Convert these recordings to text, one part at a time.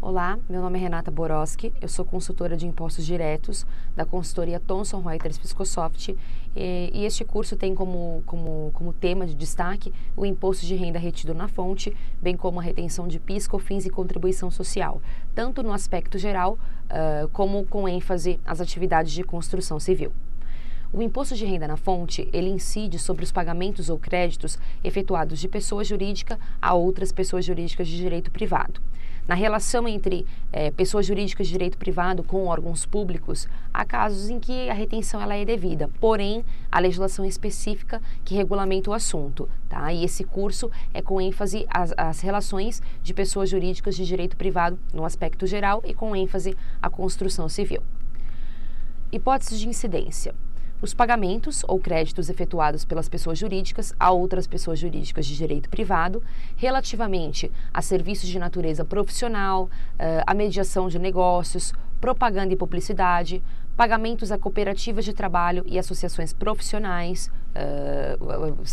Olá, meu nome é Renata Boroski, eu sou consultora de impostos diretos da consultoria Thomson Reuters Fiscosoft e este curso tem como tema de destaque o imposto de renda retido na fonte, bem como a retenção de PIS, COFINS e contribuição social, tanto no aspecto geral como com ênfase às atividades de construção civil. O imposto de renda na fonte, ele incide sobre os pagamentos ou créditos efetuados de pessoa jurídica a outras pessoas jurídicas de direito privado. Na relação entre pessoas jurídicas de direito privado com órgãos públicos, há casos em que a retenção ela é devida, porém, a legislação específica que regulamenta o assunto, tá? E esse curso é com ênfase às relações de pessoas jurídicas de direito privado no aspecto geral e com ênfase à construção civil. Hipóteses de incidência. Os pagamentos ou créditos efetuados pelas pessoas jurídicas a outras pessoas jurídicas de direito privado, relativamente a serviços de natureza profissional, a mediação de negócios, propaganda e publicidade, pagamentos a cooperativas de trabalho e associações profissionais,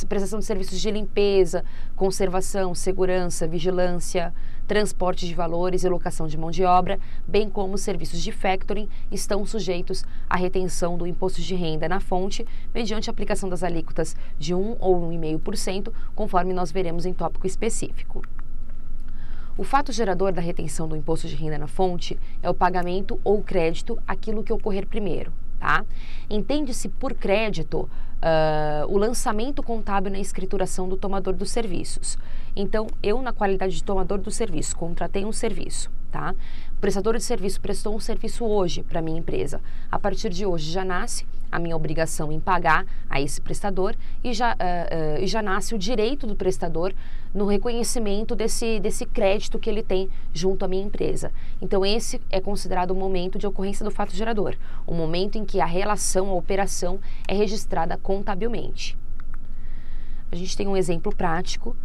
prestação de serviços de limpeza, conservação, segurança, vigilância, transporte de valores e locação de mão de obra, bem como serviços de factoring, estão sujeitos à retenção do imposto de renda na fonte, mediante a aplicação das alíquotas de 1 ou 1,5%, conforme nós veremos em tópico específico. O fato gerador da retenção do imposto de renda na fonte é o pagamento ou crédito, aquilo que ocorrer primeiro, tá? Entende-se por crédito o lançamento contábil na escrituração do tomador dos serviços. Então, eu, na qualidade de tomador do serviço, contratei um serviço, tá? O prestador de serviço prestou um serviço hoje para a minha empresa. A partir de hoje já nasce a minha obrigação em pagar a esse prestador e já nasce o direito do prestador no reconhecimento desse crédito que ele tem junto à minha empresa. Então, esse é considerado o momento de ocorrência do fato gerador, o momento em que a relação, a operação é registrada contabilmente. A gente tem um exemplo prático,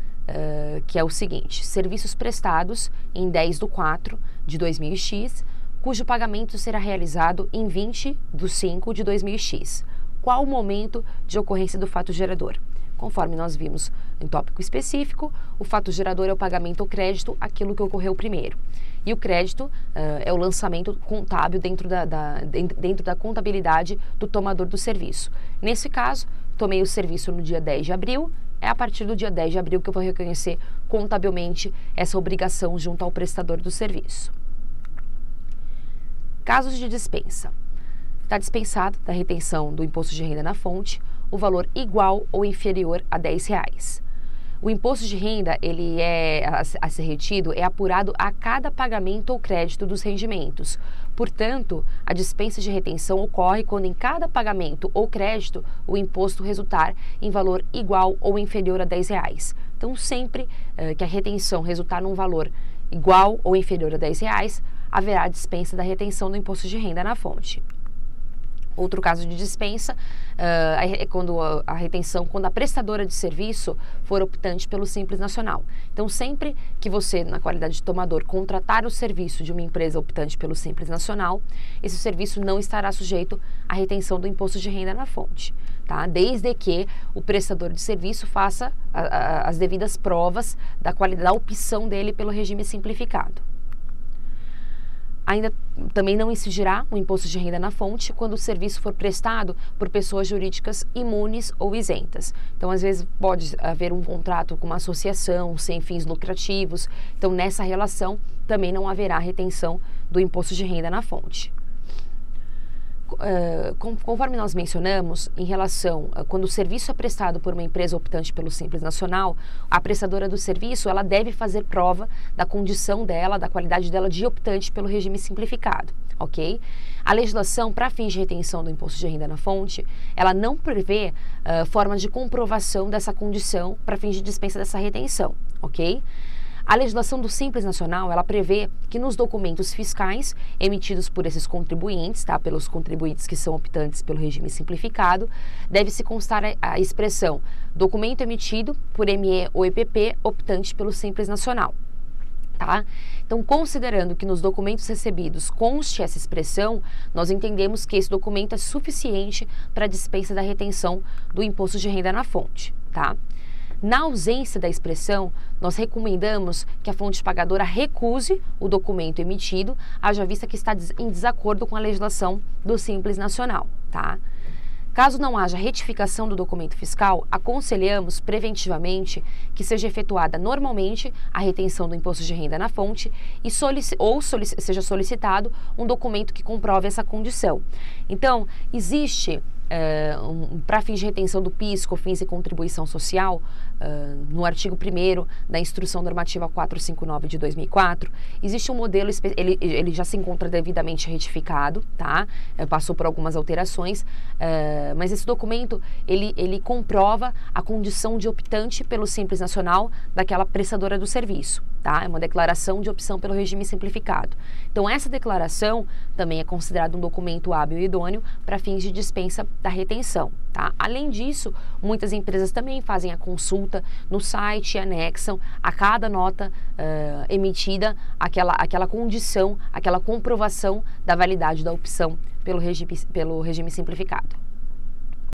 que é o seguinte: serviços prestados em 10/4 de 2000X, cujo pagamento será realizado em 20/5 de 2000X. Qual o momento de ocorrência do fato gerador? Conforme nós vimos em tópico específico, o fato gerador é o pagamento ou crédito, aquilo que ocorreu primeiro. E o crédito é o lançamento contábil dentro da contabilidade do tomador do serviço. Nesse caso, tomei o serviço no dia 10 de abril, é a partir do dia 10 de abril que eu vou reconhecer contabilmente essa obrigação junto ao prestador do serviço. Casos de dispensa. Está dispensado da retenção do imposto de renda na fonte o valor igual ou inferior a R$10. O imposto de renda, ele a ser retido, é apurado a cada pagamento ou crédito dos rendimentos. Portanto, a dispensa de retenção ocorre quando em cada pagamento ou crédito o imposto resultar em valor igual ou inferior a R$10. Então, sempre que a retenção resultar num valor igual ou inferior a R$10, haverá a dispensa da retenção do imposto de renda na fonte. Outro caso de dispensa é quando quando a prestadora de serviço for optante pelo Simples Nacional. Então, sempre que você, na qualidade de tomador, contratar o serviço de uma empresa optante pelo Simples Nacional, esse serviço não estará sujeito à retenção do imposto de renda na fonte, tá? Desde que o prestador de serviço faça as devidas provas da qualidade da opção dele pelo regime simplificado. Ainda também não incidirá o imposto de renda na fonte quando o serviço for prestado por pessoas jurídicas imunes ou isentas. Então, às vezes, pode haver um contrato com uma associação sem fins lucrativos. Então, nessa relação, também não haverá retenção do imposto de renda na fonte. Conforme nós mencionamos, em relação a quando o serviço é prestado por uma empresa optante pelo Simples Nacional, a prestadora do serviço ela deve fazer prova da condição dela, da qualidade dela de optante pelo regime simplificado, ok? A legislação, para fins de retenção do imposto de renda na fonte, ela não prevê forma de comprovação dessa condição para fins de dispensa dessa retenção, ok? A legislação do Simples Nacional, ela prevê que nos documentos fiscais emitidos por esses contribuintes, tá, pelos contribuintes que são optantes pelo regime simplificado, deve-se constar a expressão documento emitido por ME ou EPP optante pelo Simples Nacional. Tá? Então, considerando que nos documentos recebidos conste essa expressão, nós entendemos que esse documento é suficiente para a dispensa da retenção do imposto de renda na fonte. Tá? Na ausência da expressão, nós recomendamos que a fonte pagadora recuse o documento emitido, haja vista que está em desacordo com a legislação do Simples Nacional, tá? Caso não haja retificação do documento fiscal, aconselhamos preventivamente que seja efetuada normalmente a retenção do imposto de renda na fonte e seja solicitado um documento que comprove essa condição. Então, existe para fins de retenção do PIS, COFINS e contribuição social, no artigo 1º da Instrução Normativa 459 de 2004, existe um modelo, ele já se encontra devidamente retificado, tá? Passou por algumas alterações, mas esse documento, ele comprova a condição de optante pelo Simples Nacional daquela prestadora do serviço, tá? É uma declaração de opção pelo regime simplificado. Então, essa declaração também é considerada um documento hábil e idôneo para fins de dispensa da retenção, tá? Além disso, muitas empresas também fazem a consulta no site e anexam a cada nota emitida aquela condição, aquela comprovação da validade da opção pelo regime simplificado.